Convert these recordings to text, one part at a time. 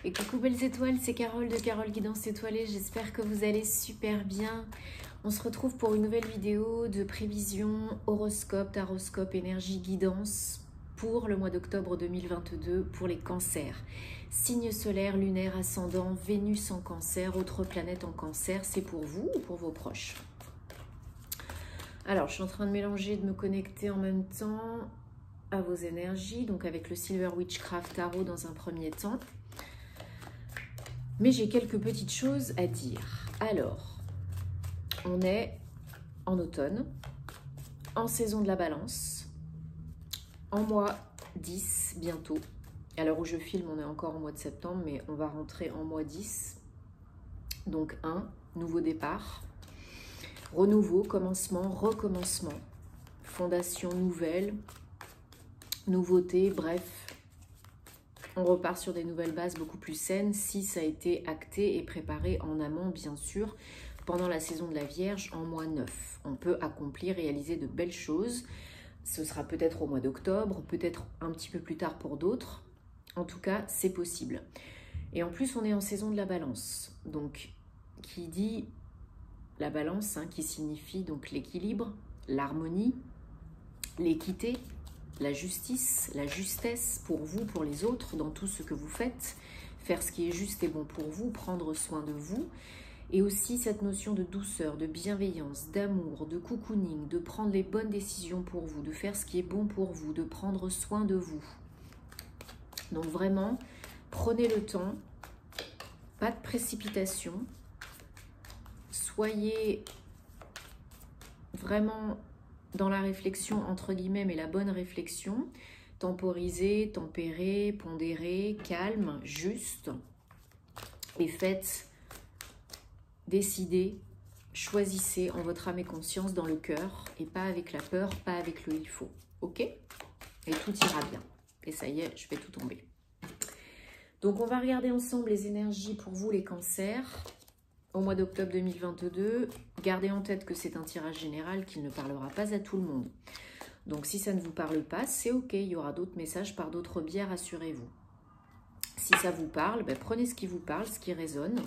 Et coucou belles étoiles, c'est Carole de Carole Guidance Étoilée, j'espère que vous allez super bien. On se retrouve pour une nouvelle vidéo de prévision, horoscope, taroscope, énergie, guidance pour le mois d'octobre 2022 pour les cancers. Signe solaire, lunaire, ascendant, Vénus en cancer, autre planète en cancer, c'est pour vous ou pour vos proches? Alors, je suis en train de mélanger, de me connecter en même temps à vos énergies, donc avec le Silver Witchcraft Tarot dans un premier temps. Mais j'ai quelques petites choses à dire. Alors, on est en automne, en saison de la balance, en mois 10 bientôt. À l'heure où je filme, on est encore en mois de septembre, mais on va rentrer en mois 10. Donc nouveau départ, renouveau, commencement, recommencement, fondation nouvelle, nouveauté, bref. On repart sur des nouvelles bases beaucoup plus saines si ça a été acté et préparé en amont, bien sûr, pendant la saison de la Vierge en mois 9. On peut accomplir, réaliser de belles choses. Ce sera peut-être au mois d'octobre, peut-être un petit peu plus tard pour d'autres. En tout cas, c'est possible. Et en plus, on est en saison de la balance. Donc, qui dit la balance, qui signifie donc l'équilibre, l'harmonie, l'équité, la justice, la justesse pour vous, pour les autres, dans tout ce que vous faites, faire ce qui est juste et bon pour vous, prendre soin de vous, et aussi cette notion de douceur, de bienveillance, d'amour, de cocooning, de prendre les bonnes décisions pour vous, de faire ce qui est bon pour vous, de prendre soin de vous. Donc vraiment, prenez le temps, pas de précipitation, soyez vraiment dans la réflexion, entre guillemets, mais la bonne réflexion, temporisez, tempérez, pondérez, calme, juste, et faites, décidez, choisissez en votre âme et conscience, dans le cœur, et pas avec la peur, pas avec le il faut, ok? Et tout ira bien. Et ça y est, je vais tout tomber. Donc on va regarder ensemble les énergies pour vous les cancers, au mois d'octobre 2022, gardez en tête que c'est un tirage général qui ne parlera pas à tout le monde. Donc si ça ne vous parle pas, c'est ok, il y aura d'autres messages par d'autres biais, rassurez-vous. Si ça vous parle, prenez ce qui vous parle, ce qui résonne.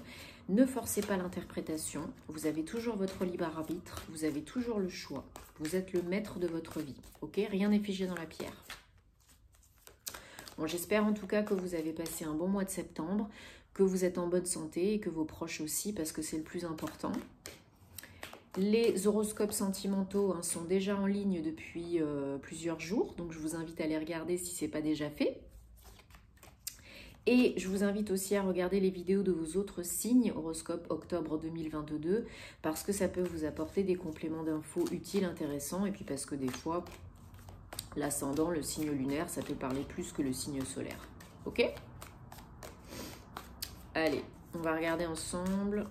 Ne forcez pas l'interprétation, vous avez toujours votre libre arbitre, vous avez toujours le choix. Vous êtes le maître de votre vie, ok? Rien n'est figé dans la pierre. Bon, j'espère en tout cas que vous avez passé un bon mois de septembre, que vous êtes en bonne santé et que vos proches aussi, parce que c'est le plus important. Les horoscopes sentimentaux sont déjà en ligne depuis plusieurs jours, donc je vous invite à les regarder si ce n'est pas déjà fait. Et je vous invite aussi à regarder les vidéos de vos autres signes, horoscope octobre 2022, parce que ça peut vous apporter des compléments d'infos utiles, intéressants, et puis parce que des fois, l'ascendant, le signe lunaire, ça peut parler plus que le signe solaire. Ok ? Allez, on va regarder ensemble.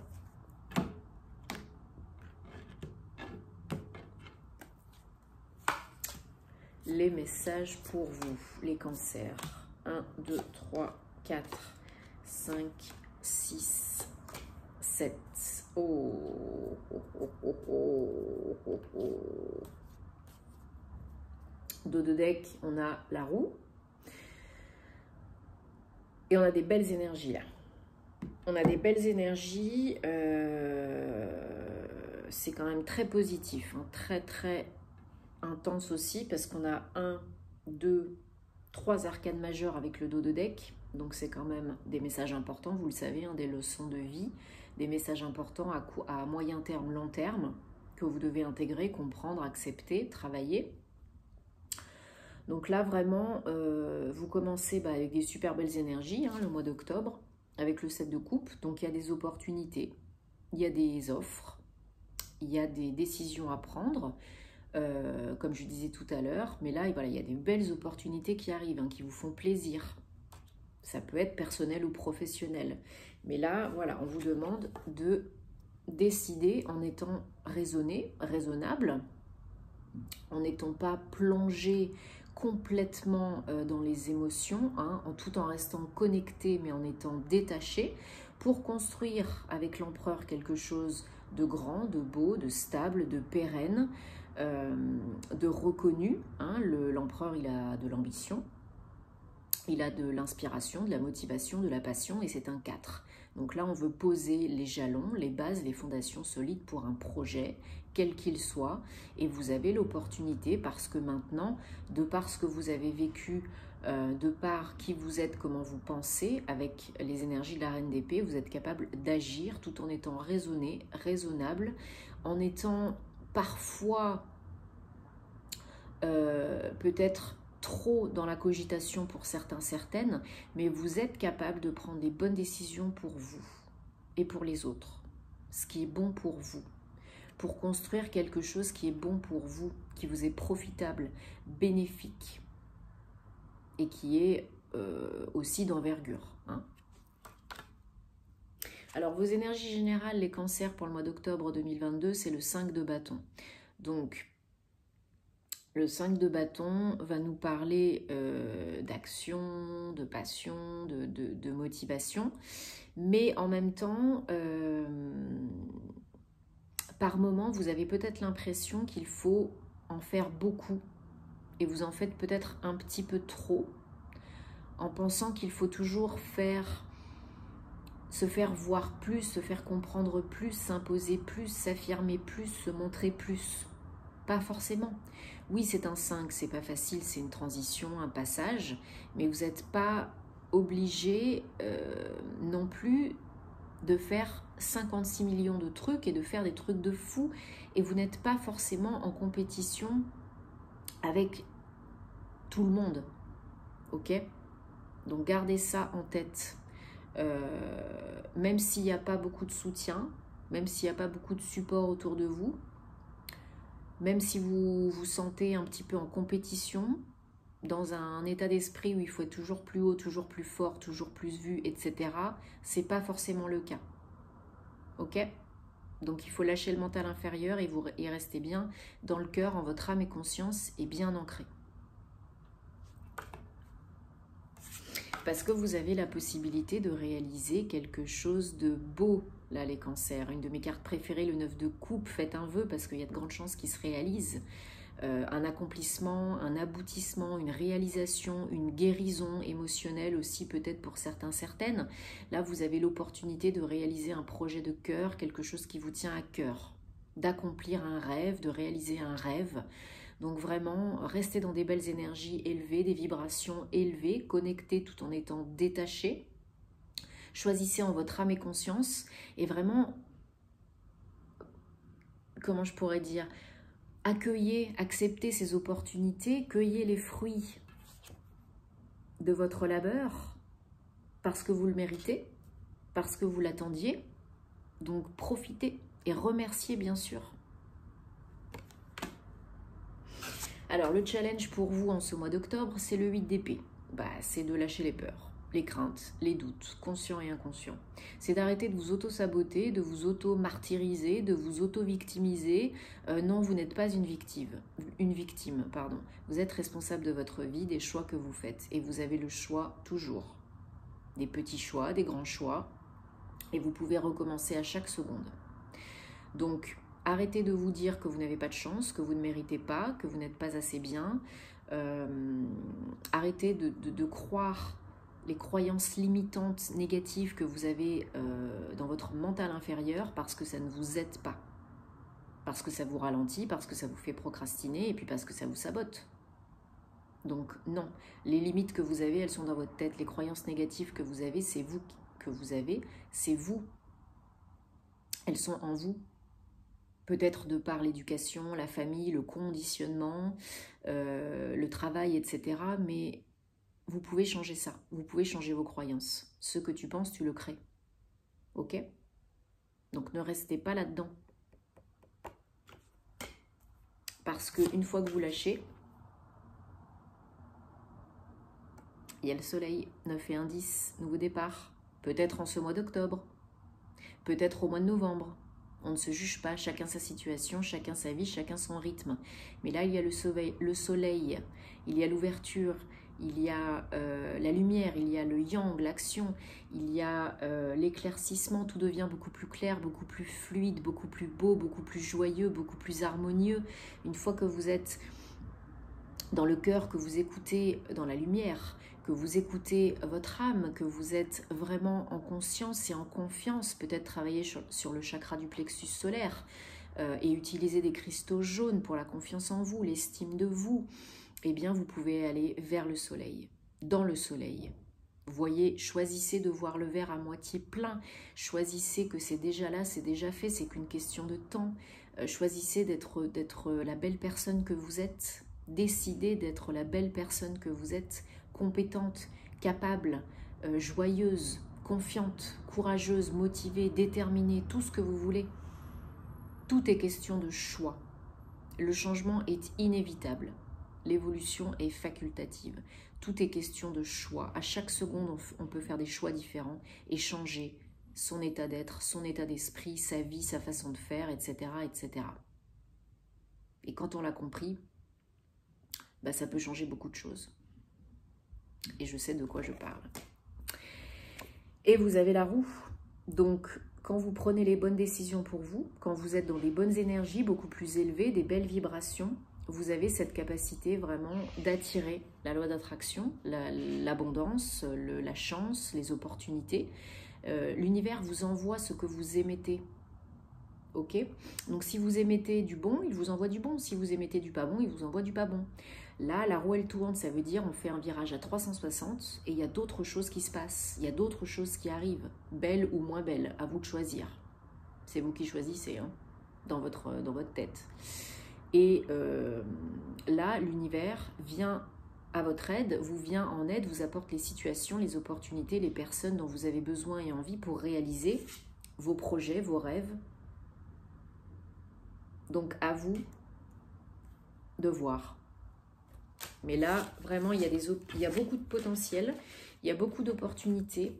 Les messages pour vous, les cancers. 1, 2, 3, 4, 5, 6, 7. Oh, oh, oh, oh, oh, oh, oh. Dos de deck, on a la roue. Et on a des belles énergies là. On a des belles énergies, c'est quand même très positif, très très intense aussi, parce qu'on a 1, 2, 3 arcanes majeures avec le dos de deck, donc c'est quand même des messages importants, vous le savez, des leçons de vie, des messages importants à moyen terme, long terme, que vous devez intégrer, comprendre, accepter, travailler. Donc là vraiment, vous commencez avec des super belles énergies, le mois d'octobre, avec le 7 de coupe, donc il y a des opportunités, il y a des offres, il y a des décisions à prendre, comme je disais tout à l'heure, mais là, voilà, il y a des belles opportunités qui arrivent, qui vous font plaisir. Ça peut être personnel ou professionnel. Mais là, voilà, on vous demande de décider en étant raisonné, raisonnable, en n'étant pas plongé complètement dans les émotions, tout en restant connecté mais en étant détaché, pour construire avec l'empereur quelque chose de grand, de beau, de stable, de pérenne, de reconnu. L'empereur, il a de l'ambition. Il a de l'inspiration, de la motivation, de la passion et c'est un 4. Donc là, on veut poser les jalons, les bases, les fondations solides pour un projet, quel qu'il soit. Et vous avez l'opportunité, parce que maintenant, de par ce que vous avez vécu, de par qui vous êtes, comment vous pensez, avec les énergies de la Reine d'Épée, vous êtes capable d'agir tout en étant raisonné, raisonnable, en étant parfois peut-être trop dans la cogitation pour certains, certaines, mais vous êtes capable de prendre des bonnes décisions pour vous et pour les autres, ce qui est bon pour vous, pour construire quelque chose qui est bon pour vous, qui vous est profitable, bénéfique et qui est aussi d'envergure. Hein. Alors, vos énergies générales, les cancers pour le mois d'octobre 2022, c'est le 5 de bâton. Donc, le 5 de bâton va nous parler d'action, de passion, de motivation, mais en même temps, par moment, vous avez peut-être l'impression qu'il faut en faire beaucoup et vous en faites peut-être un petit peu trop en pensant qu'il faut toujours se faire voir plus, se faire comprendre plus, s'imposer plus, s'affirmer plus, se montrer plus. Pas forcément. Oui, c'est un 5, c'est pas facile, c'est une transition, un passage, mais vous n'êtes pas obligé non plus de faire 56 millions de trucs et de faire des trucs de fou, et vous n'êtes pas forcément en compétition avec tout le monde, ok? Donc gardez ça en tête. Même s'il n'y a pas beaucoup de soutien, même s'il n'y a pas beaucoup de support autour de vous, même si vous vous sentez un petit peu en compétition, dans un état d'esprit où il faut être toujours plus haut, toujours plus fort, toujours plus vu, etc., c'est pas forcément le cas. Ok? Donc il faut lâcher le mental inférieur et vous y rester bien dans le cœur, en votre âme et conscience, et bien ancré. Parce que vous avez la possibilité de réaliser quelque chose de beau, là, les cancers. Une de mes cartes préférées, le 9 de coupe, faites un vœu parce qu'il y a de grandes chances qu'il se réalise. Un accomplissement, un aboutissement, une réalisation, une guérison émotionnelle aussi peut-être pour certains, certaines. Là, vous avez l'opportunité de réaliser un projet de cœur, quelque chose qui vous tient à cœur, d'accomplir un rêve, de réaliser un rêve. Donc vraiment, restez dans des belles énergies élevées, des vibrations élevées, connectées tout en étant détachées. Choisissez en votre âme et conscience et vraiment, comment je pourrais dire, accueillez, acceptez ces opportunités, cueillez les fruits de votre labeur parce que vous le méritez, parce que vous l'attendiez. Donc profitez et remerciez bien sûr. Alors, le challenge pour vous en ce mois d'octobre, c'est le 8 d'épée. C'est de lâcher les peurs, les craintes, les doutes, conscients et inconscients. C'est d'arrêter de vous auto-saboter, de vous auto-martyriser, de vous auto-victimiser. Non, vous n'êtes pas une victime. Vous êtes responsable de votre vie, des choix que vous faites. Et vous avez le choix toujours. Des petits choix, des grands choix. Et vous pouvez recommencer à chaque seconde. Donc, arrêtez de vous dire que vous n'avez pas de chance, que vous ne méritez pas, que vous n'êtes pas assez bien. Arrêtez de croire les croyances limitantes, négatives que vous avez dans votre mental inférieur parce que ça ne vous aide pas. Parce que ça vous ralentit, parce que ça vous fait procrastiner et puis parce que ça vous sabote. Donc non, les limites que vous avez, elles sont dans votre tête. Les croyances négatives que vous avez, c'est vous que vous avez, c'est vous. Elles sont en vous. Peut-être de par l'éducation, la famille, le conditionnement, le travail, etc. Mais vous pouvez changer ça. Vous pouvez changer vos croyances. Ce que tu penses, tu le crées. Ok? Donc ne restez pas là-dedans. Parce qu'une fois que vous lâchez, il y a le soleil, 9 et 1, 10, nouveau départ. Peut-être en ce mois d'octobre. Peut-être au mois de novembre. On ne se juge pas, chacun sa situation, chacun sa vie, chacun son rythme. Mais là, il y a le soleil, il y a l'ouverture, il y a la lumière, il y a le yang, l'action, il y a l'éclaircissement, tout devient beaucoup plus clair, beaucoup plus fluide, beaucoup plus beau, beaucoup plus joyeux, beaucoup plus harmonieux. Une fois que vous êtes dans le cœur, que vous écoutez dans la lumière, que vous écoutez votre âme, que vous êtes vraiment en conscience et en confiance, peut-être travailler sur le chakra du plexus solaire et utiliser des cristaux jaunes pour la confiance en vous, l'estime de vous, eh bien vous pouvez aller vers le soleil, dans le soleil. Voyez, choisissez de voir le verre à moitié plein, choisissez que c'est déjà là, c'est déjà fait, c'est qu'une question de temps. Choisissez d'être la belle personne que vous êtes, décidez d'être la belle personne que vous êtes, compétente, capable, joyeuse, confiante, courageuse, motivée, déterminée, tout ce que vous voulez. Tout est question de choix. Le changement est inévitable. L'évolution est facultative. Tout est question de choix. À chaque seconde, on peut faire des choix différents et changer son état d'être, son état d'esprit, sa vie, sa façon de faire, etc., etc. Et quand on l'a compris, bah, ça peut changer beaucoup de choses. Et je sais de quoi je parle. Et vous avez la roue. Donc, quand vous prenez les bonnes décisions pour vous, quand vous êtes dans des bonnes énergies beaucoup plus élevées, des belles vibrations, vous avez cette capacité vraiment d'attirer la loi d'attraction, l'abondance, la chance, les opportunités. L'univers vous envoie ce que vous émettez. Ok? Donc si vous émettez du bon, il vous envoie du bon. Si vous émettez du pas bon, il vous envoie du pas bon. Là, la roue elle tourne, ça veut dire on fait un virage à 360 et il y a d'autres choses qui se passent. Il y a d'autres choses qui arrivent, belles ou moins belles, à vous de choisir. C'est vous qui choisissez, hein, dans votre tête. Et là, l'univers vient à votre aide, vous vient en aide, vous apporte les situations, les opportunités, les personnes dont vous avez besoin et envie pour réaliser vos projets, vos rêves. Donc à vous de voir. Mais là, vraiment, il y a beaucoup de potentiel, il y a beaucoup d'opportunités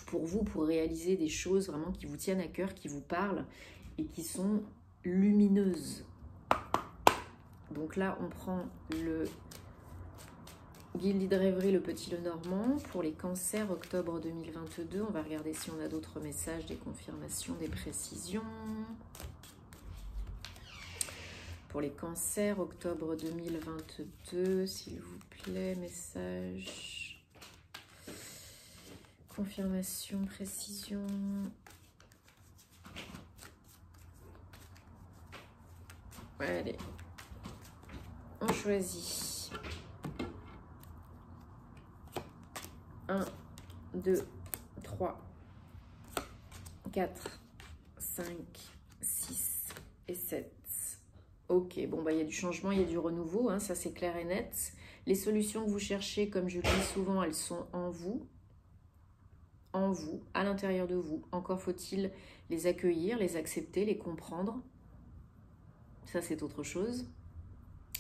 pour vous, pour réaliser des choses vraiment qui vous tiennent à cœur, qui vous parlent et qui sont lumineuses. Donc là, on prend le Guide de rêverie, le Petit Lenormand, pour les cancers, octobre 2022. On va regarder si on a d'autres messages, des confirmations, des précisions. Pour les cancers, octobre 2022, s'il vous plaît, message, confirmation, précision. Allez, on choisit. 1, 2, 3, 4, 5, 6 et 7. Ok, bon, bah, il y a du changement, il y a du renouveau, hein, ça c'est clair et net. Les solutions que vous cherchez, comme je le dis souvent, elles sont en vous, à l'intérieur de vous. Encore faut-il les accueillir, les accepter, les comprendre. Ça c'est autre chose.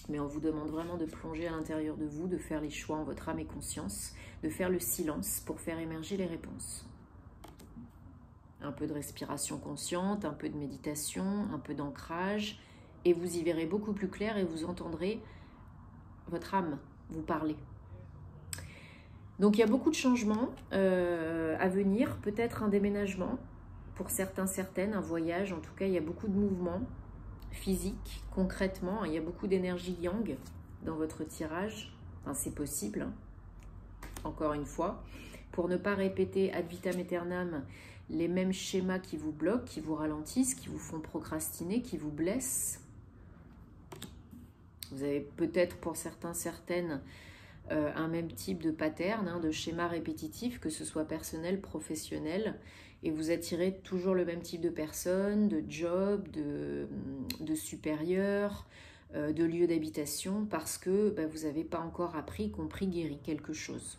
Mais on vous demande vraiment de plonger à l'intérieur de vous, de faire les choix en votre âme et conscience, de faire le silence pour faire émerger les réponses. Un peu de respiration consciente, un peu de méditation, un peu d'ancrage, et vous y verrez beaucoup plus clair et vous entendrez votre âme vous parler. Donc il y a beaucoup de changements à venir, peut-être un déménagement pour certains, certaines, un voyage, en tout cas il y a beaucoup de mouvements physiques, concrètement, il y a beaucoup d'énergie yang dans votre tirage, enfin, c'est possible, hein. Encore une fois, pour ne pas répéter ad vitam aeternam les mêmes schémas qui vous bloquent, qui vous ralentissent, qui vous font procrastiner, qui vous blessent. Vous avez peut-être pour certains, certaines, un même type de pattern, hein, de schéma répétitif, que ce soit personnel, professionnel, et vous attirez toujours le même type de personnes, de job, de supérieur, de lieu d'habitation, parce que vous n'avez pas encore appris, compris, guéri quelque chose.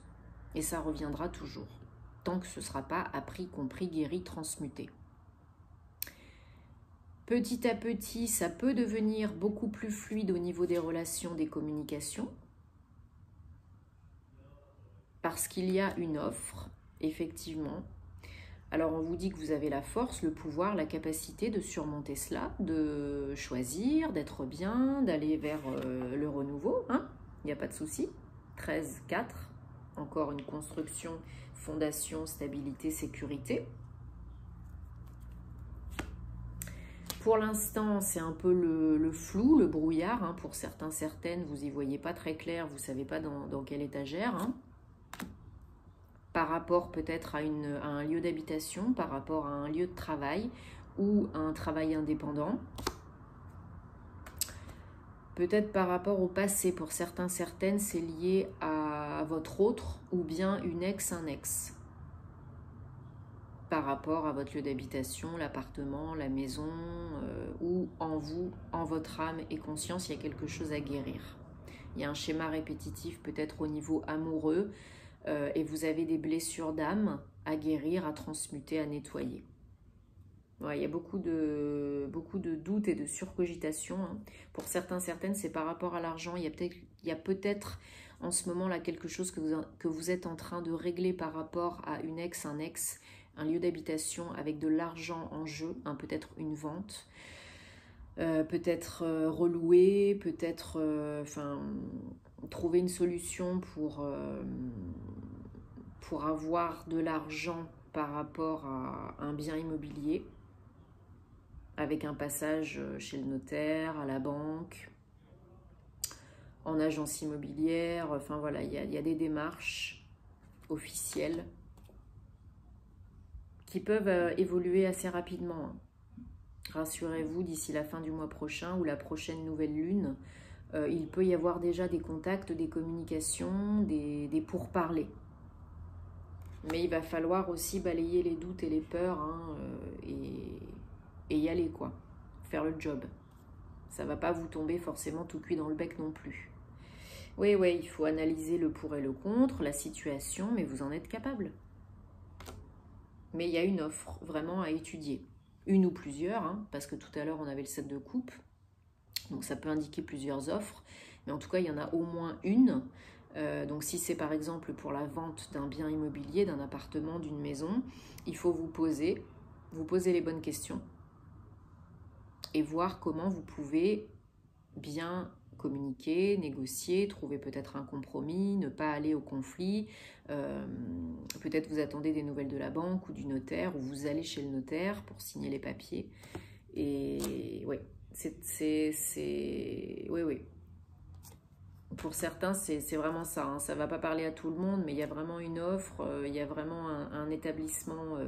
Et ça reviendra toujours, tant que ce ne sera pas appris, compris, guéri, transmuté. Petit à petit, ça peut devenir beaucoup plus fluide au niveau des relations, des communications, parce qu'il y a une offre, effectivement. Alors, on vous dit que vous avez la force, le pouvoir, la capacité de surmonter cela, de choisir, d'être bien, d'aller vers le renouveau, hein, il n'y a pas de souci. 13, 4, encore une construction, fondation, stabilité, sécurité. Pour l'instant, c'est un peu le flou, le brouillard. Hein. Pour certains, certaines, vous n'y voyez pas très clair, vous ne savez pas dans quelle étagère. Hein. par rapport peut-être à un lieu d'habitation, par rapport à un lieu de travail ou à un travail indépendant. Peut-être par rapport au passé, pour certains, certaines, c'est lié à votre autre ou bien une ex, un ex. Par rapport à votre lieu d'habitation, l'appartement, la maison, ou en vous, en votre âme et conscience, il y a quelque chose à guérir. Il y a un schéma répétitif peut-être au niveau amoureux et vous avez des blessures d'âme à guérir, à transmuter, à nettoyer. Ouais, il y a beaucoup de doutes et de surcogitation. Hein. Pour certains, certaines, c'est par rapport à l'argent. Il y a peut-être en ce moment là quelque chose que vous êtes en train de régler par rapport à une ex, un ex, un lieu d'habitation avec de l'argent en jeu, hein, peut-être une vente, peut-être relouer, peut-être trouver une solution pour avoir de l'argent par rapport à un bien immobilier, avec un passage chez le notaire, à la banque, en agence immobilière, enfin voilà, il y a des démarches officielles qui peuvent évoluer assez rapidement. Hein. Rassurez-vous, d'ici la fin du mois prochain ou la prochaine nouvelle lune, il peut y avoir déjà des contacts, des communications, des pourparlers. Mais il va falloir aussi balayer les doutes et les peurs hein, et y aller, quoi. Faire le job. Ça ne va pas vous tomber forcément tout cuit dans le bec non plus. Oui, il faut analyser le pour et le contre, la situation, mais vous en êtes capable. Mais il y a une offre vraiment à étudier. Une ou plusieurs, hein, parce que tout à l'heure, on avait le 7 de coupe. Donc, ça peut indiquer plusieurs offres. Mais en tout cas, il y en a au moins une. Donc, si c'est par exemple pour la vente d'un bien immobilier, d'un appartement, d'une maison, il faut vous poser les bonnes questions et voir comment vous pouvez bien communiquer, négocier, trouver peut-être un compromis, ne pas aller au conflit. Peut-être vous attendez des nouvelles de la banque ou du notaire, ou vous allez chez le notaire pour signer les papiers. Et oui, oui. Pour certains, c'est vraiment ça. Hein. Ça ne va pas parler à tout le monde, mais il y a vraiment une offre, il y a vraiment un établissement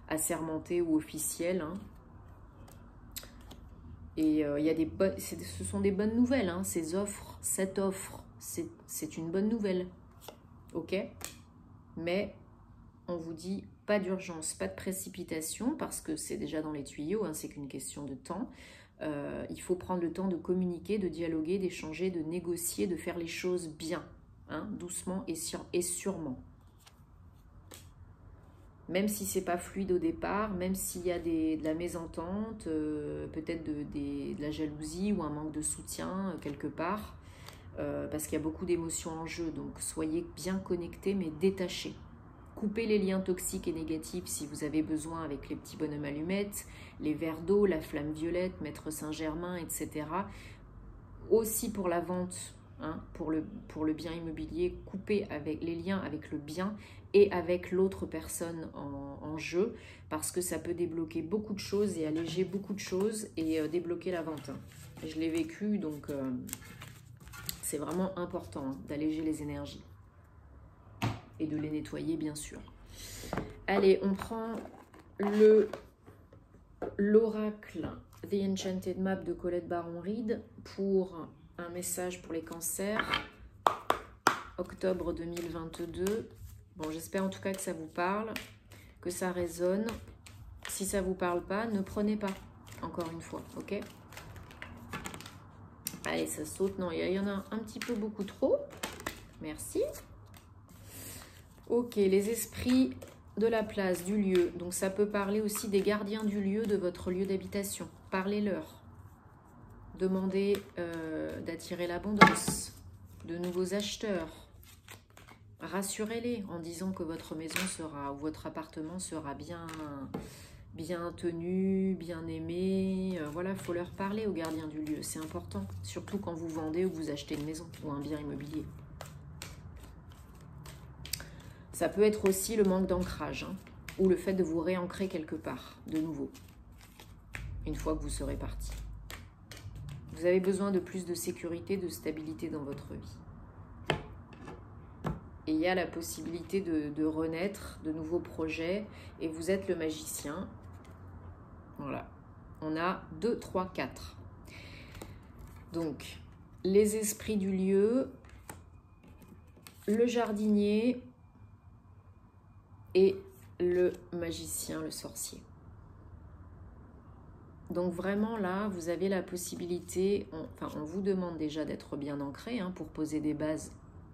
assermenté ou officiel. Hein. Et ce sont des bonnes nouvelles, hein, ces offres. Cette offre, c'est une bonne nouvelle. Ok? Mais on vous dit pas d'urgence, pas de précipitation, parce que c'est déjà dans les tuyaux, hein, c'est qu'une question de temps. Il faut prendre le temps de communiquer, de dialoguer, d'échanger, de négocier, de faire les choses bien, hein, doucement et sûrement. Même si c'est pas fluide au départ, même s'il y a de la mésentente, peut-être de la jalousie ou un manque de soutien quelque part, parce qu'il y a beaucoup d'émotions en jeu. Donc soyez bien connectés mais détachés. Coupez les liens toxiques et négatifs si vous avez besoin avec les petits bonhommes allumettes, les verres d'eau, la flamme violette, Maître Saint-Germain, etc. Aussi pour la vente, hein, pour le bien immobilier, coupez avec les liens avec le bien et avec l'autre personne en jeu, parce que ça peut débloquer beaucoup de choses et alléger beaucoup de choses et débloquer la vente. Je l'ai vécu, donc c'est vraiment important hein, d'alléger les énergies et de les nettoyer, bien sûr. Allez, on prend l'oracle The Enchanted Map de Colette Baron-Reid pour un message pour les cancers, octobre 2022. Bon, j'espère en tout cas que ça vous parle, que ça résonne. Si ça ne vous parle pas, ne prenez pas, encore une fois, ok? Allez, ça saute. Non, il y en a un petit peu beaucoup trop. Merci. Ok, les esprits de la place, du lieu. Donc, ça peut parler aussi des gardiens du lieu, de votre lieu d'habitation. Parlez-leur. Demandez d'attirer l'abondance, de nouveaux acheteurs. Rassurez-les en disant que votre maison sera, ou votre appartement sera bien tenu, bien aimé. Voilà, il faut leur parler aux gardiens du lieu, c'est important. Surtout quand vous vendez ou vous achetez une maison ou un bien immobilier. Ça peut être aussi le manque d'ancrage, hein, ou le fait de vous réancrer quelque part, de nouveau, une fois que vous serez parti. Vous avez besoin de plus de sécurité, de stabilité dans votre vie. Et il y a la possibilité de renaître, de nouveaux projets. Et vous êtes le magicien. Voilà. On a 2, 3, 4. Donc, les esprits du lieu, le jardinier et le magicien, le sorcier. Donc vraiment là, vous avez la possibilité, on vous demande déjà d'être bien ancré pour poser des bases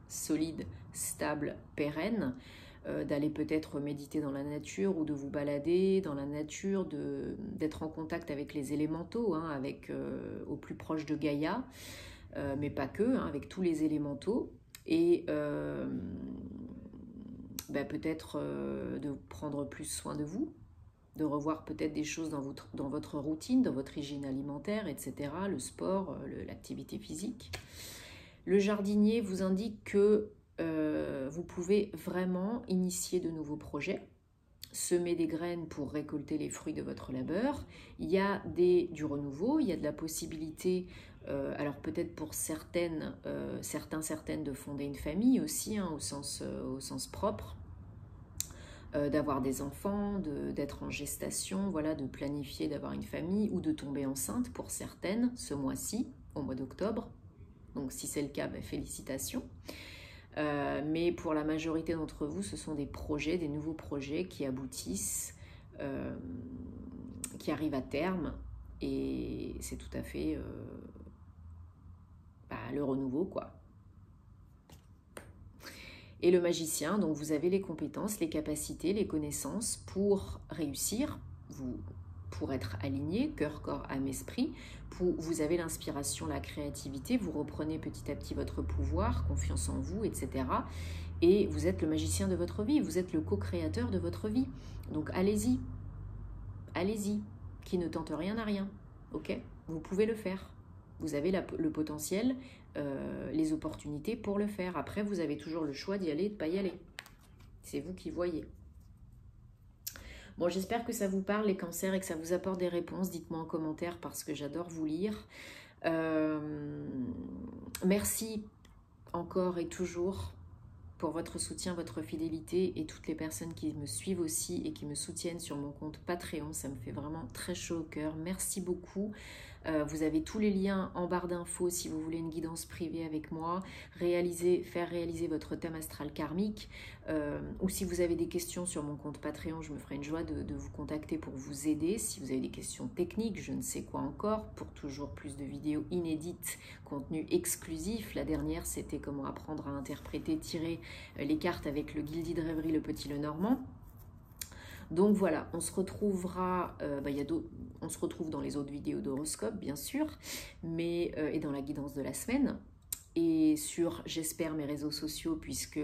solides, stables, pérennes, d'aller peut-être méditer dans la nature ou de vous balader dans la nature, d'être en contact avec les élémentaux, au plus proche de Gaïa, mais pas que, avec tous les élémentaux. Et peut-être de prendre plus soin de vous, de revoir peut-être des choses dans votre routine, dans votre hygiène alimentaire, etc., le sport, l'activité physique. Le jardinier vous indique que vous pouvez vraiment initier de nouveaux projets, semer des graines pour récolter les fruits de votre labeur. Il y a du renouveau, il y a de la possibilité, alors peut-être pour certaines de fonder une famille aussi, au sens propre, d'avoir des enfants, d'être en gestation, voilà, de planifier d'avoir une famille ou de tomber enceinte pour certaines ce mois-ci, au mois d'octobre. Donc si c'est le cas, félicitations. Mais pour la majorité d'entre vous, ce sont des projets, des nouveaux projets qui aboutissent, qui arrivent à terme. Et c'est tout à fait le renouveau, quoi. Et le magicien, donc vous avez les compétences, les capacités, les connaissances pour réussir, pour être aligné, cœur, corps, âme, esprit. Vous avez l'inspiration, la créativité, vous reprenez petit à petit votre pouvoir, confiance en vous, etc. Et vous êtes le magicien de votre vie, vous êtes le co-créateur de votre vie. Donc allez-y, allez-y, qui ne tente rien à rien, ok? Vous pouvez le faire. Vous avez le potentiel, les opportunités pour le faire. Après, vous avez toujours le choix d'y aller et de ne pas y aller. C'est vous qui voyez. Bon, j'espère que ça vous parle, les cancers, et que ça vous apporte des réponses. Dites-moi en commentaire parce que j'adore vous lire. Merci encore et toujours pour votre soutien, votre fidélité et toutes les personnes qui me suivent aussi et qui me soutiennent sur mon compte Patreon. Ça me fait vraiment très chaud au cœur. Merci beaucoup. Vous avez tous les liens en barre d'infos si vous voulez une guidance privée avec moi, faire réaliser votre thème astral karmique, ou si vous avez des questions sur mon compte Patreon, je me ferai une joie de vous contacter pour vous aider. Si vous avez des questions techniques, je ne sais quoi encore, pour toujours plus de vidéos inédites, contenu exclusif. La dernière, c'était comment apprendre à interpréter, tirer les cartes avec le Guildi de rêverie, le Petit Lenormand. Donc voilà, on se retrouvera, on se retrouve dans les autres vidéos d'horoscope, bien sûr, et dans la guidance de la semaine. Et sur, j'espère, mes réseaux sociaux, puisque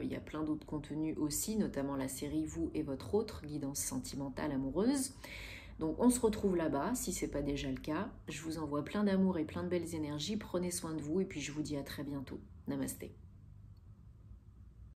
il y a plein d'autres contenus aussi, notamment la série Vous et votre autre, guidance sentimentale amoureuse. Donc on se retrouve là-bas, si ce n'est pas déjà le cas. Je vous envoie plein d'amour et plein de belles énergies. Prenez soin de vous et puis je vous dis à très bientôt. Namasté.